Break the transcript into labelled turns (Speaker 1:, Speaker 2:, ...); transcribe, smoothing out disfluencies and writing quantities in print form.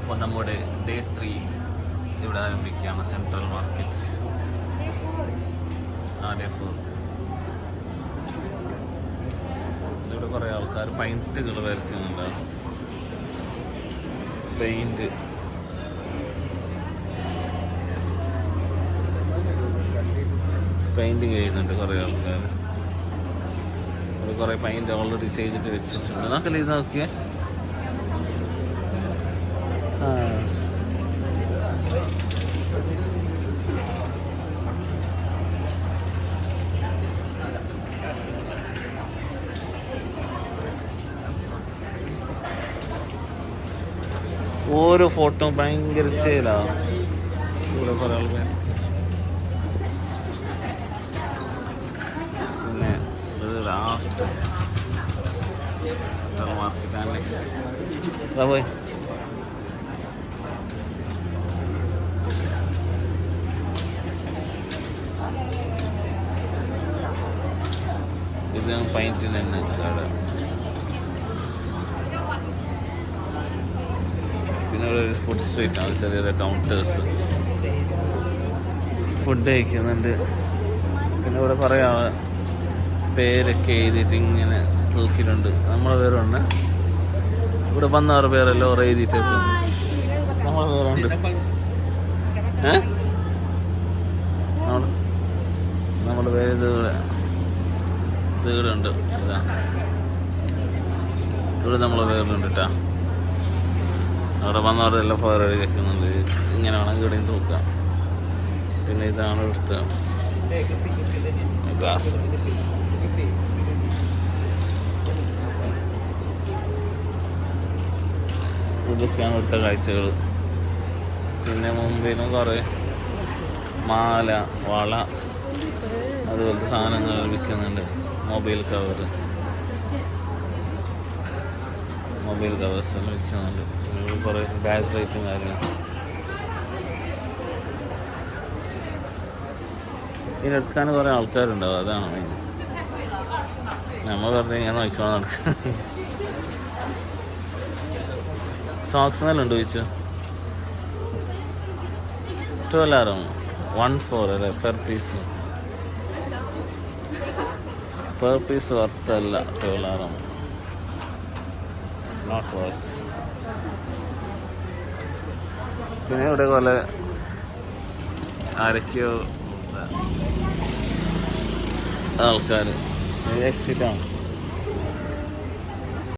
Speaker 1: അപ്പോൾ നമ്മുടെ ഡേ 3 ഇവിടെ ആരംഭിക്കുകയാണ്. Central market. ഡേ 4. ഇവിടെ കുറേ ആൾക്കാർ പെയിൻറ്റുകൾ വരയ്ക്കുന്നുണ്ടാവും. പെയിൻറ്റ് ചെയ്യുന്നുണ്ട് കുറേ ആൾക്കാർ. കുറേ പെയിൻറ്റ് ഓൾറെഡി ചെയ്തിട്ട് വെച്ചിട്ടുണ്ട്. നോക്കല്ലേ, ഇത് നോക്കിയേ. ഓരോ ഫോട്ടോ ഭയങ്കര ചേലാണ്. ഇവിടെ കുറേ ആൾക്കാർ. പിന്നെ ഇത് ലാസ്റ്റ് സെൻട്രൽ മാർക്കറ്റ് ആൻഡ് പോയി. ഇത് പെയിൻറ്റിന് തന്നെ കട. പിന്നെ ഇവിടെ ഒരു ഫുഡ് സ്ട്രീറ്റ് ആണ്. ചെറിയ കൗണ്ടേഴ്സ് ഫുഡ് കഴിക്കുന്നുണ്ട്. പിന്നെ ഇവിടെ കുറേ പേരൊക്കെ എഴുതിയിട്ട് ഇങ്ങനെ തൂക്കിയിട്ടുണ്ട്. നമ്മളെ പേരുണ്ട്. ഇവിടെ വന്നവരുടെ പേരെല്ലാം ഓരോ എഴുതിയിട്ടൊക്കെ നമ്മളെ പേരുണ്ട്. നമ്മുടെ പേര് ഇവിടെ ഉണ്ട്. ഇതാ ഇവിടെ നമ്മളെ പേരുണ്ട് കേട്ടോ. അവിടെ വന്നവരുടെ എല്ലാം ഫയർ കഴിക്കുന്നുണ്ട്. ഇങ്ങനെ വേണമെങ്കിൽ ഇവിടെയും തൂക്കാം. പിന്നെ ഇതാണ് ഇവിടുത്തെ ഗ്ലാസ്. ഇതൊക്കെയാണ് ഇവിടുത്തെ കാഴ്ചകൾ. പിന്നെ മുമ്പിലും കുറേ മാല, വള, അതുപോലത്തെ സാധനങ്ങൾ വിൽക്കുന്നുണ്ട്. മൊബൈൽ കവേഴ്സ് എല്ലാം വിൽക്കുന്നുണ്ട്. കുറേ ബാസ്ലൈറ്റും കാര്യങ്ങളും. ഇതിനെടുക്കാൻ കുറേ ആൾക്കാരുണ്ടാവും. അതാണ് മെയിൻ. നമ്മൾ വെറുതെ ഇങ്ങനെ നോക്കിക്കോണം നടക്കുക. സോക്സ് നല്ല ഉണ്ട് ചോദിച്ചു. 12 14 അല്ലേ പെർ പീസ് വರ್ತല്ല. 12 ഇറ്റ്സ് നോട്ട് വർത്ത്. പിന്നെ ഇവിടെ പോലെ ആരൊക്കെയോ ആൾക്കാർ. എക്സിറ്റാണ്.